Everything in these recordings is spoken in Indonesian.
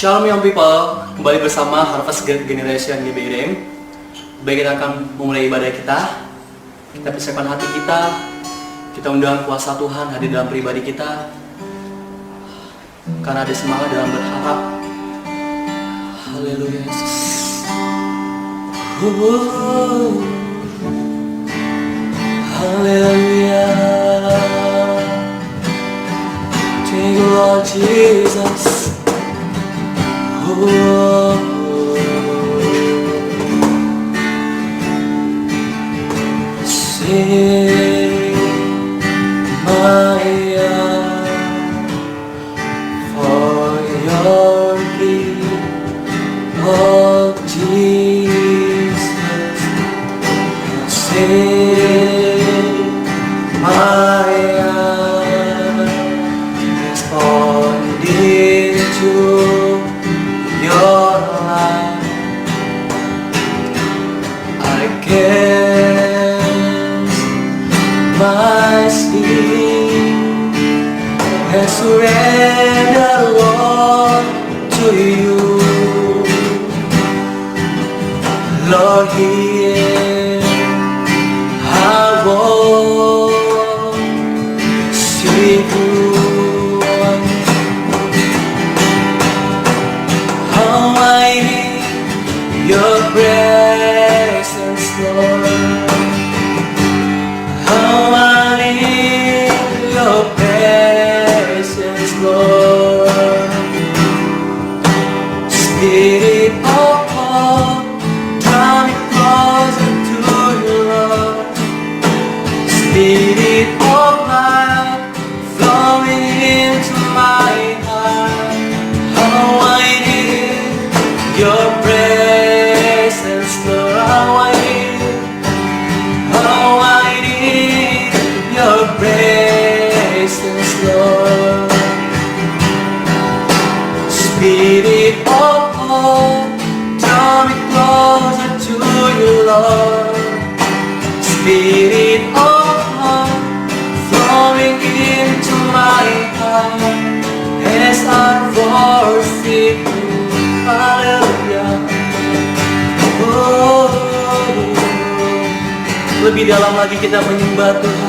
Shalom young people, kembali bersama Harvest Generation GBIRM. Baik, kita akan memulai ibadah kita. Kita persiapkan hati kita. Kita undang kuasa Tuhan hadir dalam pribadi kita. Karena ada semangat dalam berharap. Haleluya Yesus. Haleluya. Thank you Lord Jesus. Sing my for your King of Jesus. Sing my responding to your life. I cast my sin and surrender all to you, Lord. Here I want to see you. Your presence, Lord. How I need your presence, Lord. Spirit of God, draw me closer to you, Lord. Spirit of life, flowing into my heart. How I need your presence. Spirit of God, draw me closer to you, Lord. Spirit of God, flowing into my heart as I worship you. Hallelujah. Oh, lebih dalam lagi kita menyembah Tuhan.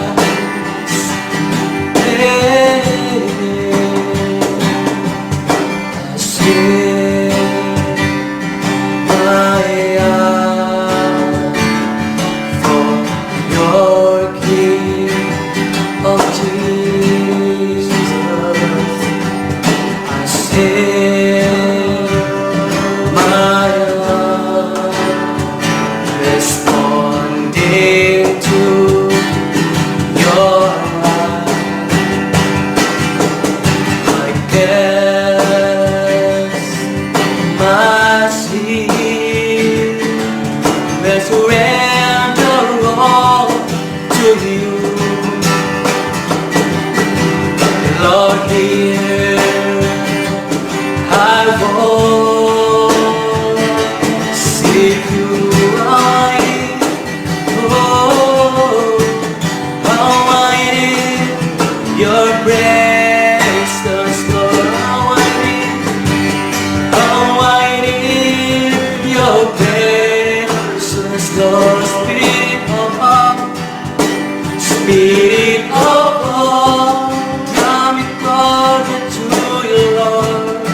Spirit of God, draw me closer to you, Lord.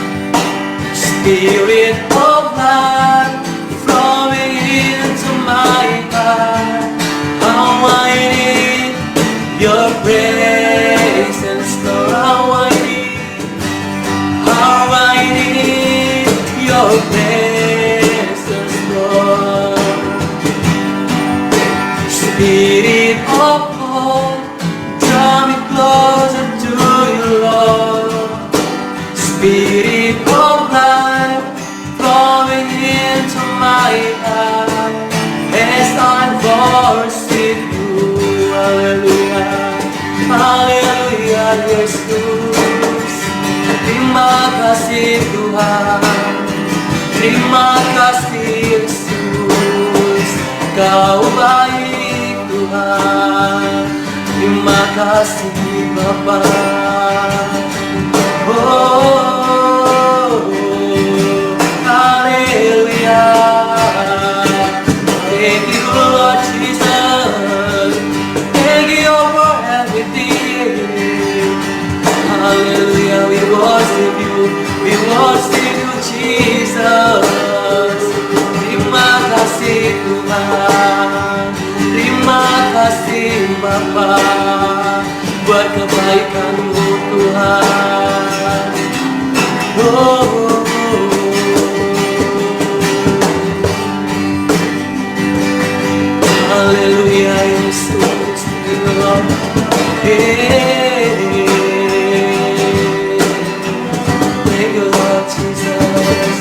Spirit of life, flowing into my heart. How I need your presence, Lord. How I need your presence, Lord. Spirit of God, draw me closer to you, Lord. Spirit of life, flowing into my heart as I worship you. Hallelujah, hallelujah, Yesus. Terima kasih Tuhan, terima kasih Yesus. Kau baik Tuhan, terima kasih Bapa. Oh, hallelujah. Thank you, Lord Jesus. Thank you for everything. Hallelujah, we worship you, Jesus. Terima kasih Tuhan, terima kasih Bapa, buat kebaikan-Mu Tuhan. Oh. Haleluya Yesus, thank you Lord Jesus.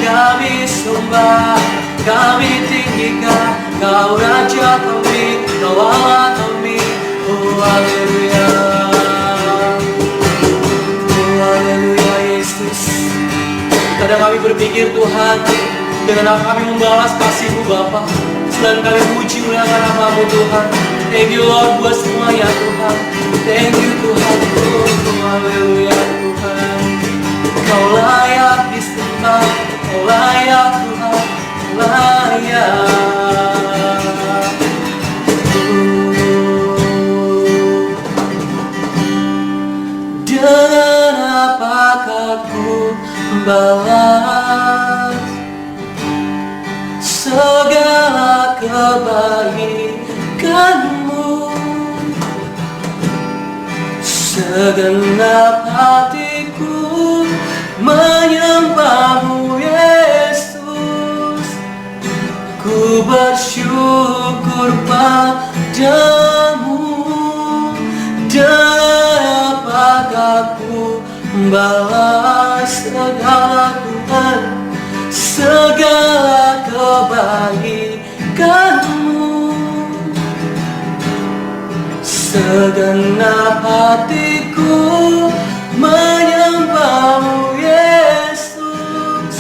Kami sembah, kami tinggikan Kau Raja kami, Kau Allah kami. Oh haleluya, oh haleluya Yesus. Kadang kami berpikir Tuhan, dengan apa kami membalas kasih-Mu Bapa, selain kami puji muliakan nama-Mu Tuhan. Thank you Lord buat semua ya Tuhan. Thank you Tuhan, oh haleluya Tuhan. Kau layak disembah, Kau layak Tuhan, Kau layak. Dengan apakah ku balas segala kebaikan-Mu? Segenap hatiku menyembah-Mu Yesus. Ku bersyukur padamu. Dan apakah ku balas segala Tuhan, segala kebaikan-Mu? Segenap hatiku menyembah-Mu Yesus.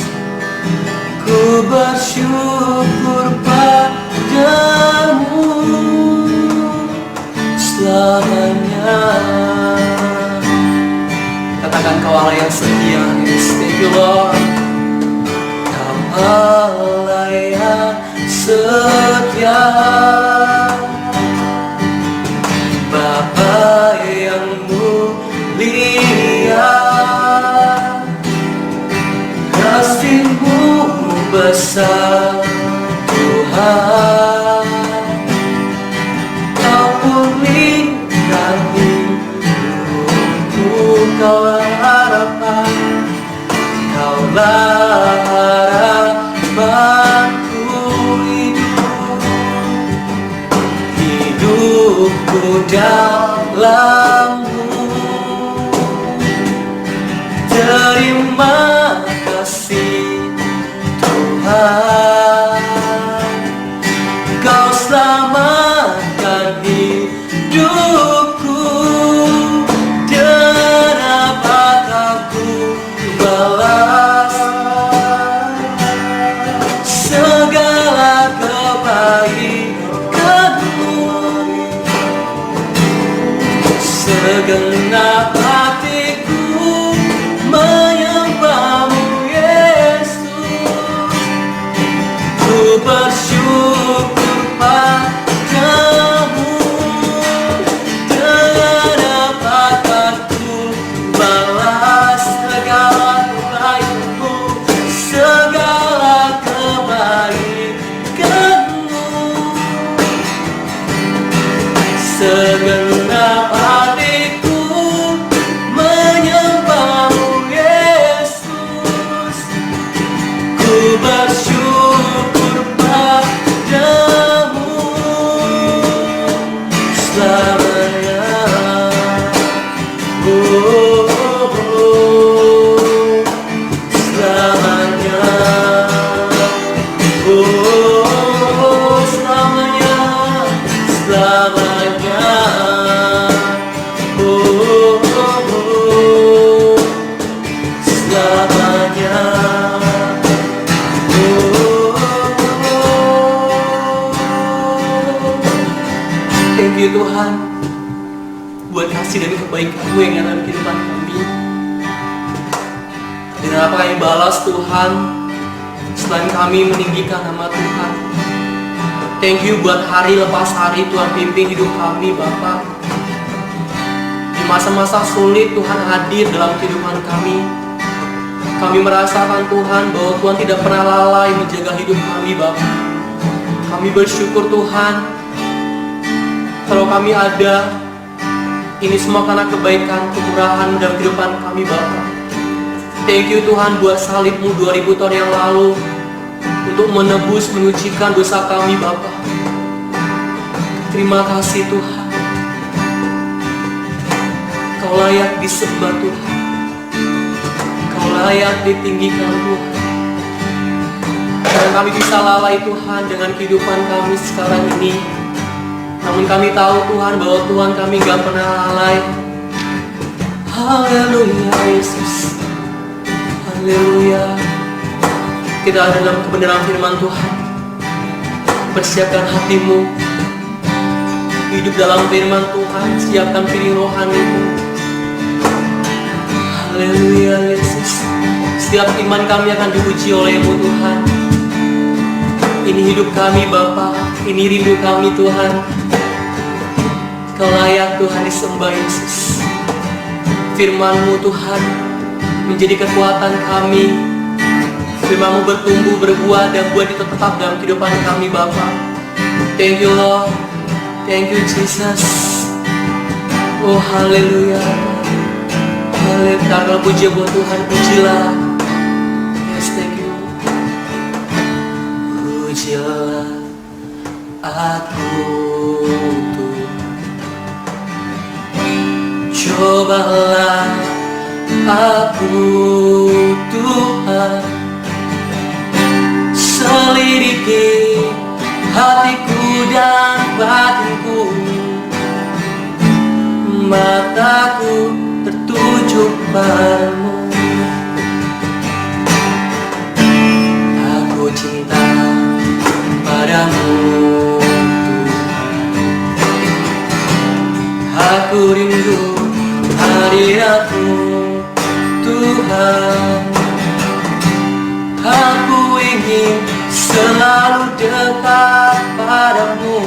Ku bersyukur padamu selamanya. Katakan Kau Allah yang setia, yes, thank you Lord. Kau Allah yang setia, Bapa yang mulia, kasih-Mu besar Tuhan. Kau pulihkan hidupku, Kaulah harapan, Kaulah harapanku. Hidupku dalam-Mu. Terima kasih Tuhan, Kau selamatkan hidupku. Dan apakah ku balas segala kebaikan-Mu? Segenap hatiku menyembah-Mu Yesus. Ku bersyukur padamu. Dan apakah ku balas segala kebaikan-Mu, segala kebaikan-Mu? Segenap hatiku menyembah-Mu Yesus. Ku bersyukur padamu selamanya. Oh, oh, oh, selamanya. Oh, oh, selamanya, selamanya. Oh, oh, oh, selamanya. Thank you Tuhan buat kasih dan kebaikan-Mu yang ada dalam kehidupan kami. Dan apa kami balas Tuhan selain kami meninggikan nama Tuhan. Thank you buat hari lepas hari Tuhan pimpin hidup kami Bapa. Di masa-masa sulit Tuhan hadir dalam kehidupan kami. Kami merasakan Tuhan bahwa Tuhan tidak pernah lalai menjaga hidup kami Bapa. Kami bersyukur Tuhan kalau kami ada, ini semua karena kebaikan, kemurahan dalam kehidupan kami Bapa. Thank you Tuhan buat salib-Mu 2000 tahun yang lalu untuk menebus, menyucikan dosa kami Bapa. Terima kasih Tuhan. Kau layak disembah Tuhan. Kau layak ditinggikan Tuhan. Dan kami bisa lalai Tuhan dengan kehidupan kami sekarang ini. Namun kami tahu Tuhan bahwa Tuhan kami gak pernah lalai. Haleluya Yesus. Haleluya. Kita ada dalam kebenaran firman Tuhan. Persiapkan hatimu, hidup dalam firman Tuhan. Siapkan piring rohanimu. Haleluya Yesus. Setiap iman kami akan diuji oleh-Mu Tuhan. Ini hidup kami Bapa. Ini rindu kami Tuhan. Kau layak Tuhan disembah Yesus. Firman-Mu Tuhan menjadi kekuatan kami. Firman-Mu bertumbuh, berbuah, dan buah itu tetap dalam kehidupan kami Bapa. Thank you Lord. Thank you Jesus. Oh haleluya. Haleluya. Kalau puji buat Tuhan, pujilah. Yes, thank you. Pujilah aku Tuhan. Cobalah aku Tuhan, selidiki hatiku dan batinku. Mataku tertuju padamu. Aku cinta padamu Tuhan. Aku rindu hadirat-Mu Tuhan. Aku ingin selalu dekat padamu,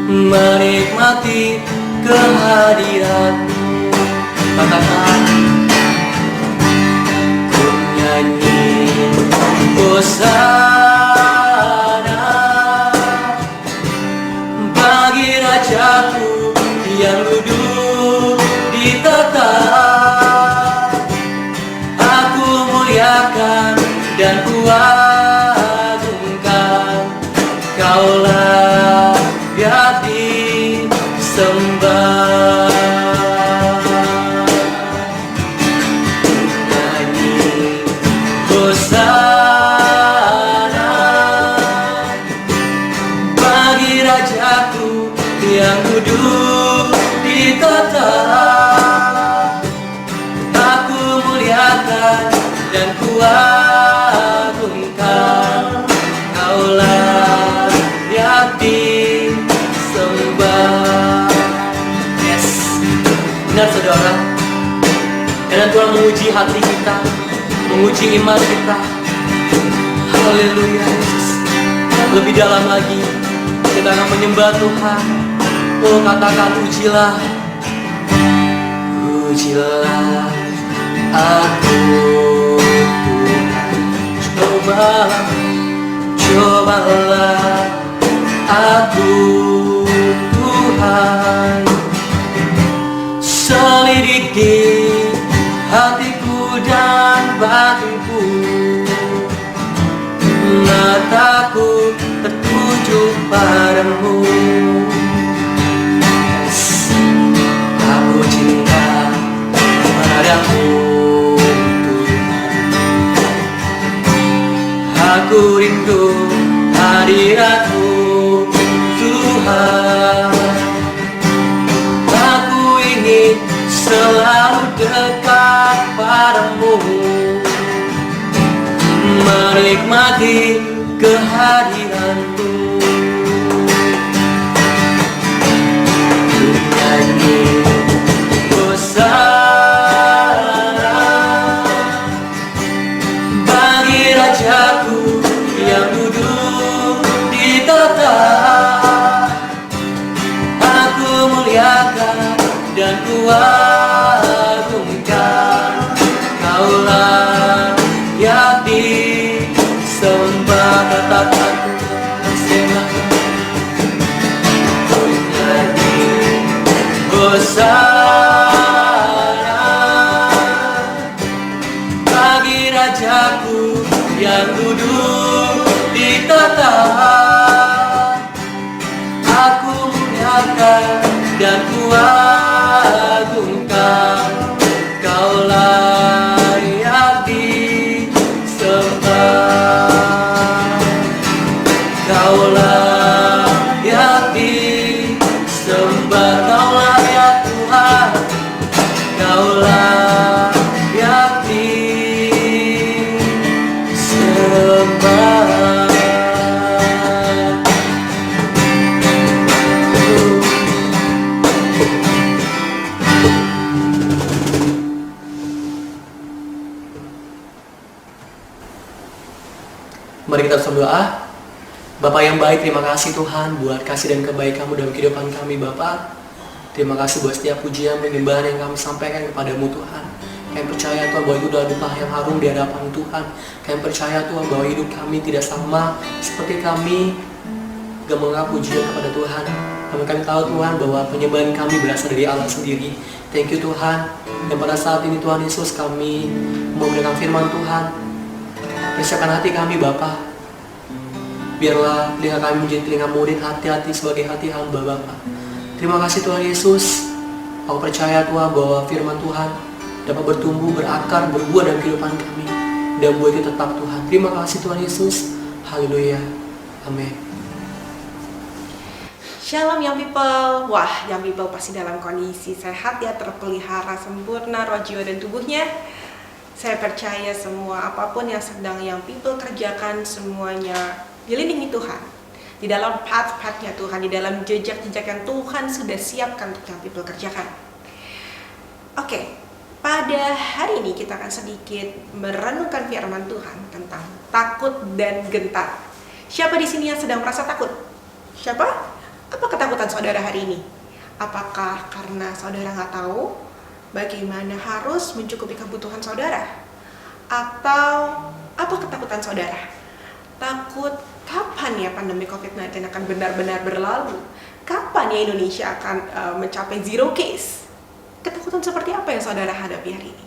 menikmati kehadirat-Mu. Katakan, ku nyanyi hosana bagi Rajaku yang duduk di tata. Aku muliakan dan kuagungkan, Kaulah layak disembah. Nyanyi hosana bagi Rajaku yang duduk di tata. Aku muliakan dan kuagungkan, Kaulah layak disembah. Yes, benar saudara. Dan Tuhan menguji hati kita, menguji iman kita. Haleluya Yesus. Lebih dalam lagi kita akan menyembah Tuhan. Oh katakan, ujilah, ujilah aku Tuhan. Cobalah aku Tuhan. Selidiki hatiku dan batinku. Mataku tertuju padamu. Aku cinta padamu Tuhan. Aku rindu hadirat-Mu Tuhan. Aku ingin selalu dekat padamu, menikmati kehadiran-Mu. Ku nyanyi hosana duduk di tata, aku muliakan dan kuagungkan. Kau layak disembah, Kau layak disembah, Kau layak Tuhan, Kau layak disembah. Mari kita berdoa. Bapak yang baik, terima kasih Tuhan buat kasih dan kebaikan-Mu dalam kehidupan kami Bapak. Terima kasih buat setiap pujian dan nyembahan yang kami sampaikan kepada-Mu Tuhan. Kami percaya Tuhan bahwa itu adalah dupa yang harum di hadapan Tuhan. Kami percaya Tuhan bahwa hidup kami tidak sama seperti kami gak menganggap pujian kepada Tuhan. Kami tahu Tuhan bahwa penyembahan kami berasal dari Allah sendiri. Thank you Tuhan. Dan pada saat ini Tuhan Yesus, kami memberikan firman Tuhan. Persiapkan hati kami Bapa. Biarlah telinga kami menjadi telinga murid, hati-hati sebagai hati hamba Bapa. Terima kasih Tuhan Yesus. Aku percaya Tuhan bahwa firman Tuhan dapat bertumbuh, berakar, berbuah dalam kehidupan kami. Dan buah itu tetap Tuhan. Terima kasih Tuhan Yesus. Haleluya. Amin. Shalom Young People. Wah, Young People pasti dalam kondisi sehat ya, terpelihara sempurna roh, jiwa, dan tubuhnya. Saya percaya semua apapun yang sedang Young People kerjakan, semuanya dilindungi Tuhan, di dalam path-path-nya Tuhan, di dalam jejak-jejak yang Tuhan sudah siapkan untuk Young People kerjakan. Oke, pada hari ini kita akan sedikit merenungkan firman Tuhan tentang takut dan gentar. Siapa di sini yang sedang merasa takut? Siapa? Apa ketakutan saudara hari ini? Apakah karena saudara nggak tahu bagaimana harus mencukupi kebutuhan saudara? Atau apa ketakutan saudara? Takut kapan ya pandemi COVID-19 akan benar-benar berlalu? Kapan ya Indonesia akan mencapai zero case? Ketakutan seperti apa yang saudara hadapi hari ini?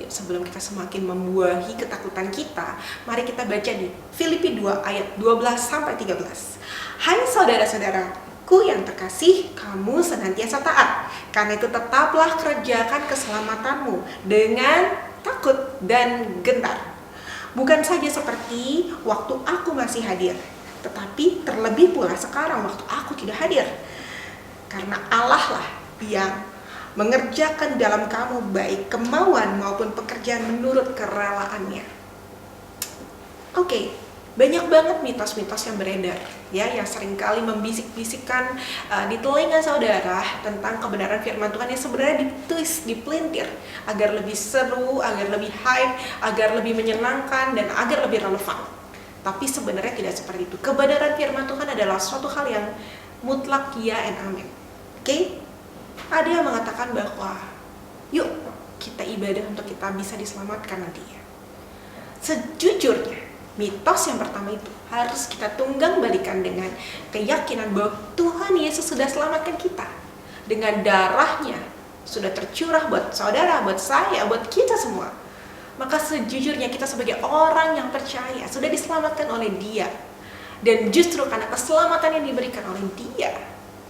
Yuk, sebelum kita semakin membuahi ketakutan kita, mari kita baca di Filipi 2 ayat 12-13. Hai saudara-saudaraku yang terkasih, kamu senantiasa taat. Karena itu tetaplah kerjakan keselamatanmu dengan takut dan gentar. Bukan saja seperti waktu aku masih hadir, tetapi terlebih pula sekarang waktu aku tidak hadir. Karena Allah lah yang mengerjakan dalam kamu baik kemauan maupun pekerjaan menurut kerelaannya. Oke, banyak banget mitos-mitos yang beredar ya, yang seringkali membisik-bisikkan di telinga saudara tentang kebenaran firman Tuhan yang sebenarnya ditulis, dipelintir agar lebih seru, agar lebih hype, agar lebih menyenangkan, dan agar lebih relevan. Tapi sebenarnya tidak seperti itu. Kebenaran firman Tuhan adalah suatu hal yang mutlak, ya and amin. Oke? Ada yang mengatakan bahwa yuk kita ibadah untuk kita bisa diselamatkan nantinya. Sejujurnya, mitos yang pertama itu harus kita tunggang balikan dengan keyakinan bahwa Tuhan Yesus sudah selamatkan kita. Dengan darahnya sudah tercurah buat saudara, buat saya, buat kita semua. Maka sejujurnya kita sebagai orang yang percaya sudah diselamatkan oleh Dia. Dan justru karena keselamatan yang diberikan oleh Dia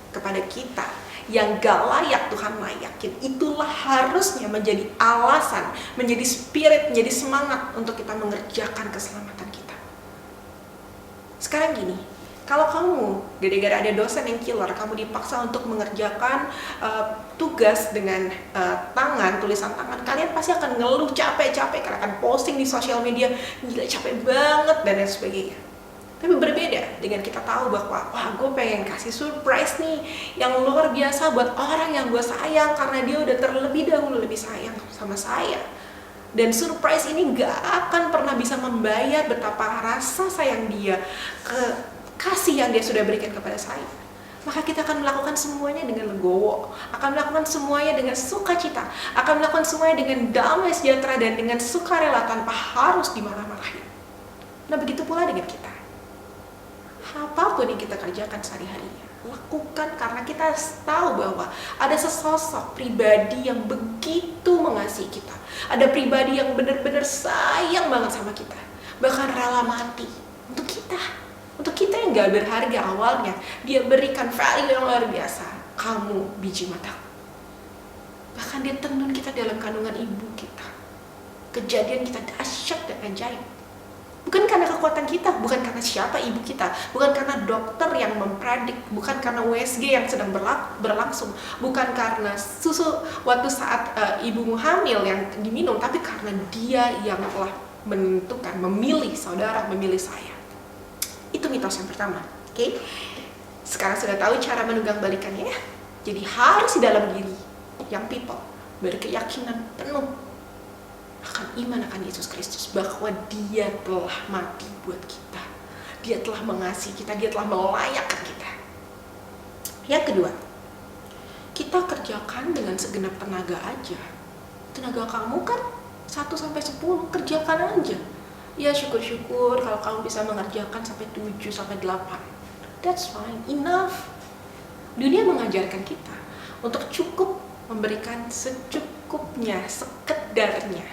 kepada kita yang gak layak Tuhan layakin, itulah harusnya menjadi alasan, menjadi spirit, menjadi semangat untuk kita mengerjakan keselamatan kita. Sekarang gini, kalau kamu gara-gara ada dosen yang killer, kamu dipaksa untuk mengerjakan tugas dengan tangan, tulisan tangan, kalian pasti akan ngeluh capek-capek, kalian akan posting di sosial media, gila capek banget dan lain sebagainya. Tapi berbeda dengan kita tahu bahwa wah, gue pengen kasih surprise nih yang luar biasa buat orang yang gue sayang karena dia udah terlebih dahulu lebih sayang sama saya. Dan surprise ini gak akan pernah bisa membayar betapa rasa sayang dia, kasih yang dia sudah berikan kepada saya. Maka kita akan melakukan semuanya dengan legowo, akan melakukan semuanya dengan sukacita, akan melakukan semuanya dengan damai sejahtera dan dengan sukarela tanpa harus dimarah-marahin. Nah, begitu pula dengan kita. Apapun yang kita kerjakan sehari-harinya, lakukan karena kita tahu bahwa ada sesosok pribadi yang begitu mengasihi kita. Ada pribadi yang benar-benar sayang banget sama kita. bahkan rela mati untuk kita. Untuk kita yang gak berharga awalnya, dia berikan value yang luar biasa. Kamu biji mataku. Bahkan dia tenun kita dalam kandungan ibu kita. Kejadian kita dahsyat dan ajaib. Bukan karena kekuatan kita, bukan karena siapa ibu kita, bukan karena dokter yang mempredik, bukan karena USG yang sedang berlangsung, bukan karena susu waktu saat ibumu hamil yang diminum, tapi karena dia yang telah menentukan, memilih saudara, memilih saya. Itu mitos yang pertama. Oke? Sekarang sudah tahu cara menunggang balikannya ya. Jadi harus di dalam diri yang people berkeyakinan penuh akan iman akan Yesus Kristus, bahwa dia telah mati buat kita, dia telah mengasihi kita, dia telah melayakkan kita. Yang kedua, kita kerjakan dengan segenap tenaga aja. Tenaga kamu kan 1-10, kerjakan aja. Ya syukur-syukur kalau kamu bisa mengerjakan sampai 7-8. That's fine, enough. Dunia mengajarkan kita untuk cukup memberikan secukupnya, sekedarnya.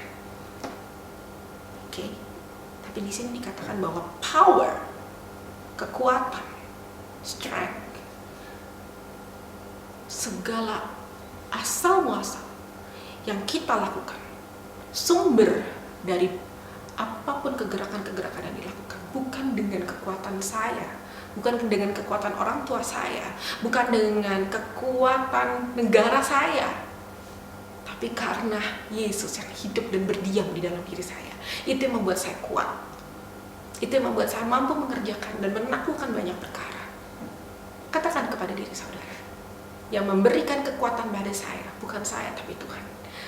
Oke. Tapi di sini dikatakan bahwa power, kekuatan, strength, segala asal muasal yang kita lakukan, sumber dari apapun kegerakan-kegerakan yang dilakukan, bukan dengan kekuatan saya, bukan dengan kekuatan orang tua saya, bukan dengan kekuatan negara saya, tapi karena Yesus yang hidup dan berdiam di dalam diri saya. Itu yang membuat saya kuat. Itu yang membuat saya mampu mengerjakan dan menaklukkan banyak perkara. Katakan kepada diri saudara, yang memberikan kekuatan pada saya, bukan saya tapi Tuhan.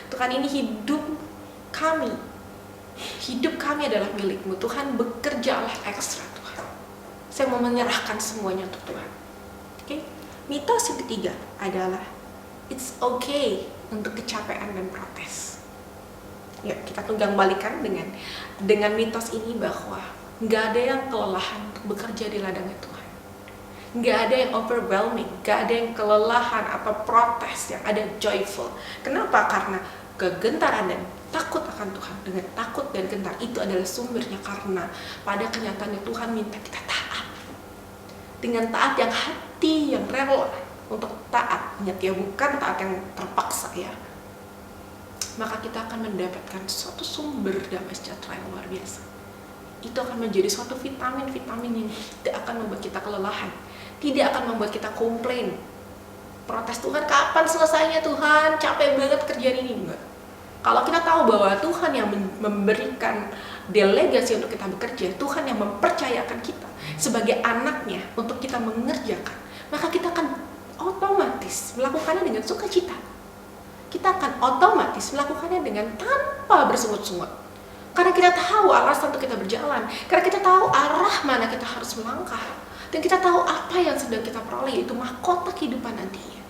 Tuhan, ini hidup kami. Hidup kami adalah milik-Mu. Tuhan, bekerjalah ekstra Tuhan. Saya mau menyerahkan semuanya untuk Tuhan. Oke? Mitos yang ketiga adalah it's okay untuk kecapean dan protes. Ya, kita tunggang balikan dengan mitos ini bahwa nggak ada yang kelelahan untuk bekerja di ladangnya Tuhan. Nggak ada yang overwhelming, nggak ada yang kelelahan atau protes, yang ada joyful. Kenapa? Karena kegentaran dan takut akan Tuhan, dengan takut dan gentar itu adalah sumbernya, karena pada kenyataannya Tuhan minta kita taat. Dengan taat yang hati, yang rela untuk taat, ingat ya, bukan taat yang terpaksa ya. Maka kita akan mendapatkan suatu sumber damai sejahtera yang luar biasa. Itu akan menjadi suatu vitamin-vitamin yang tidak akan membuat kita kelelahan, tidak akan membuat kita komplain, protes, Tuhan kapan selesainya Tuhan, capek banget kerjaan ini. Enggak. Kalau kita tahu bahwa Tuhan yang memberikan delegasi untuk kita bekerja, Tuhan yang mempercayakan kita sebagai anaknya untuk kita mengerjakan, maka kita akan otomatis melakukannya dengan sukacita. Kita akan otomatis melakukannya dengan tanpa bersungut-sungut. Karena kita tahu alasan untuk kita berjalan, karena kita tahu arah mana kita harus melangkah, dan kita tahu apa yang sedang kita peroleh, itu mahkota kehidupan nantinya.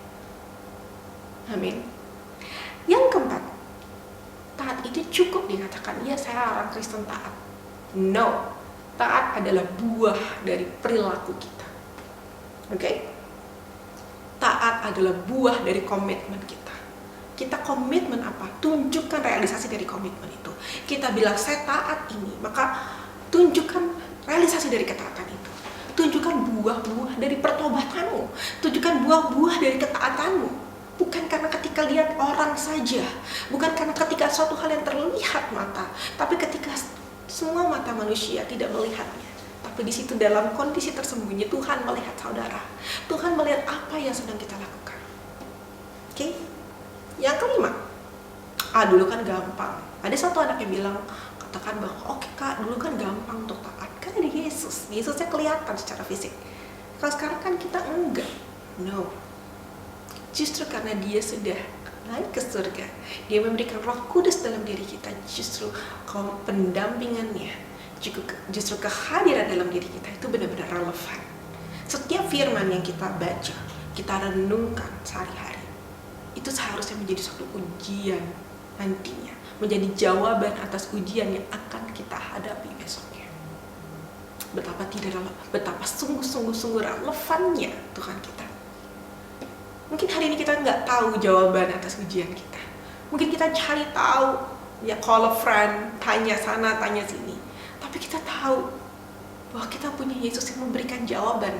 Amin. Yang keempat, taat itu cukup dikatakan, ya saya orang Kristen taat. No, taat adalah buah dari perilaku kita. Oke? Taat adalah buah dari komitmen kita. Kita komitmen apa? Tunjukkan realisasi dari komitmen itu. Kita bilang saya taat ini, maka tunjukkan realisasi dari ketaatan itu. Tunjukkan buah-buah dari pertobatanmu. Tunjukkan buah-buah dari ketaatanmu. Bukan karena ketika lihat orang saja, bukan karena ketika suatu hal yang terlihat mata, tapi ketika semua mata manusia tidak melihatnya. Tapi di situ dalam kondisi tersembunyi Tuhan melihat saudara. Tuhan melihat apa yang sedang kita lakukan. Oke? Yang kelima, dulu kan gampang. Ada satu anak yang bilang, katakan bahwa oke kak, dulu kan gampang untuk taat. Kan ada Yesus, Yesusnya kelihatan secara fisik. Kalau sekarang kan kita enggak. No. Justru karena dia sudah naik ke surga, dia memberikan Roh Kudus dalam diri kita. Justru pendampingannya, justru kehadiran dalam diri kita itu benar-benar relevan. Setiap firman yang kita baca, kita renungkan sehari-hari, itu seharusnya menjadi suatu ujian nantinya, menjadi jawaban atas ujian yang akan kita hadapi besoknya. Betapa sungguh-sungguh relevannya Tuhan kita. Mungkin hari ini kita nggak tahu jawaban atas ujian kita. Mungkin kita cari tahu, ya call a friend, tanya sana, tanya sini. Tapi kita tahu bahwa kita punya Yesus yang memberikan jawaban.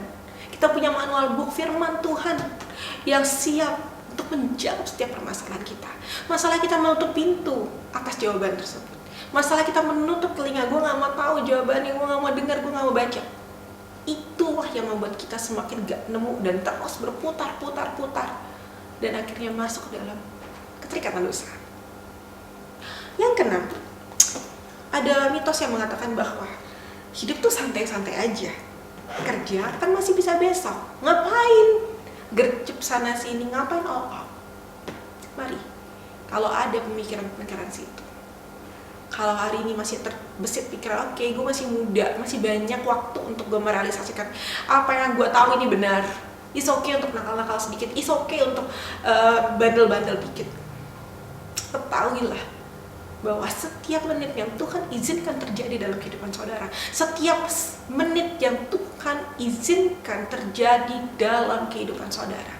Kita punya manual book firman Tuhan yang siap untuk menjawab setiap permasalahan kita. Masalah kita menutup pintu atas jawaban tersebut. Masalah kita menutup telinga, gue gak mau tahu jawabannya, gue gak mau dengar, gue gak mau baca. Itulah yang membuat kita semakin gak nemu dan terus berputar-putar-putar. Dan akhirnya masuk ke dalam keterikatan dosa. Yang keenam, ada mitos yang mengatakan bahwa hidup tuh santai-santai aja. Kerja kan masih bisa besok. Ngapain? Gercep sana sini, ngapain all out? Mari, kalau ada pemikiran-pemikiran situ, kalau hari ini masih terbesit pikiran, oke, gue masih muda, masih banyak waktu untuk gue merealisasikan apa yang gue tahu ini benar. It's okay untuk nakal-nakal sedikit, it's okay untuk bandel-bandel dikit. Ketahuilah bahwa setiap menit yang Tuhan izinkan terjadi dalam kehidupan saudara, setiap menit yang Tuhan izinkan terjadi dalam kehidupan saudara,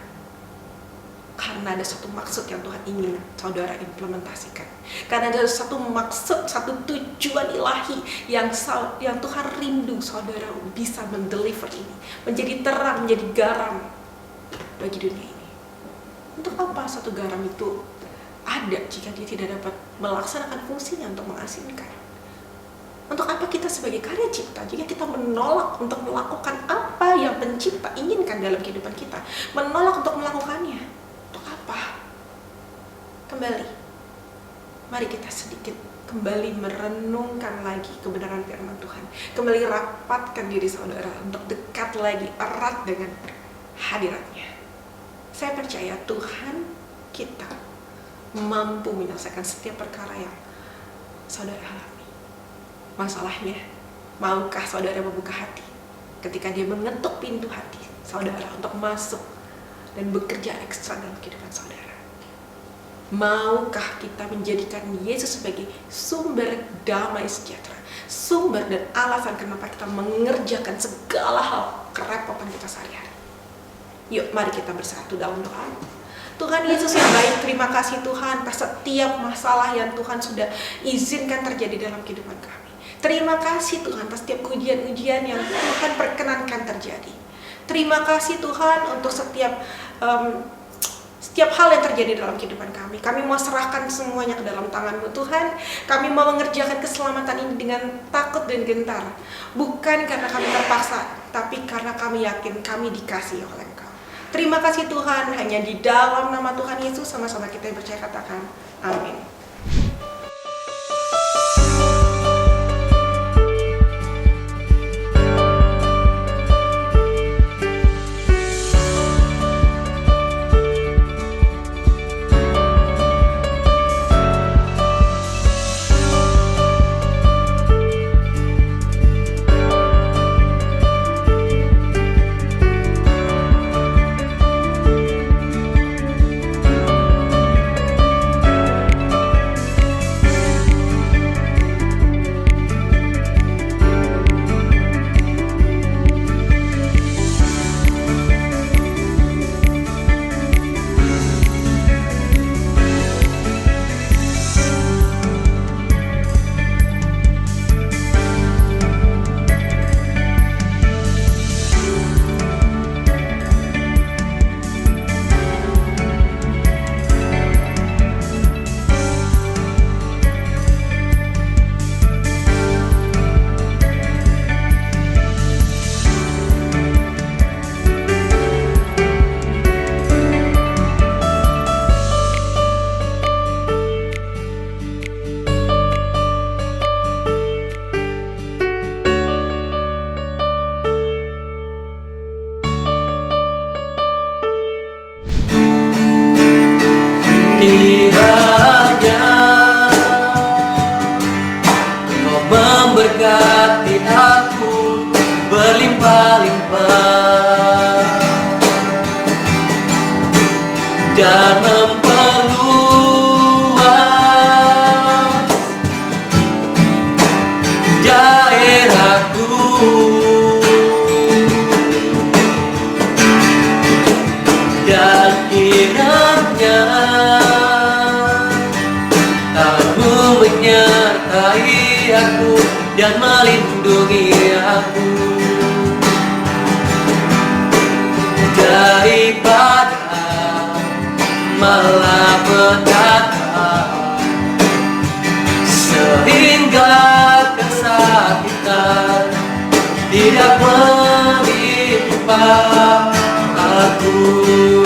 karena ada satu maksud yang Tuhan ingin saudara implementasikan. Karena ada satu maksud, satu tujuan ilahi yang Tuhan rindu saudara bisa mendeliver ini, menjadi terang, menjadi garam bagi dunia ini. Untuk apa satu garam itu ada jika dia tidak dapat melaksanakan fungsinya untuk mengasinkan? Untuk apa kita sebagai karya cipta jika kita menolak untuk melakukan apa yang pencipta inginkan dalam kehidupan kita, menolak untuk melakukannya? Kembali, mari kita sedikit kembali merenungkan lagi kebenaran firman Tuhan. Kembali rapatkan diri saudara untuk dekat lagi, erat dengan hadiratnya. Saya percaya Tuhan kita mampu menyelesaikan setiap perkara yang saudara alami. Masalahnya, maukah saudara membuka hati ketika dia mengetuk pintu hati saudara untuk masuk dan bekerja ekstra dalam kehidupan saudara? Maukah kita menjadikan Yesus sebagai sumber damai sejahtera, sumber dan alasan kenapa kita mengerjakan segala hal kerepotan kita sehari-hari? Yuk, mari kita bersatu dalam doa. Tuhan Yesus yang baik, terima kasih Tuhan atas setiap masalah yang Tuhan sudah izinkan terjadi dalam kehidupan kami. Terima kasih Tuhan atas setiap ujian-ujian yang Tuhan perkenankan terjadi. Terima kasih Tuhan untuk setiap hal yang terjadi dalam kehidupan kami. Kami mau serahkan semuanya ke dalam tangan-Mu Tuhan. Kami mau mengerjakan keselamatan ini dengan takut dan gentar. Bukan karena kami terpaksa, tapi karena kami yakin kami dikasihi oleh Engkau. Terima kasih Tuhan, hanya di dalam nama Tuhan Yesus sama-sama kita yang percaya katakan amin. Kiranya Kau memberkati aku berlimpah-limpah dan memperluas daerahku, dan kiranya Tangan-Mu menyertai aku dan melindungi aku daripada malapetaka, sehingga kesakitan tidak menimpa aku.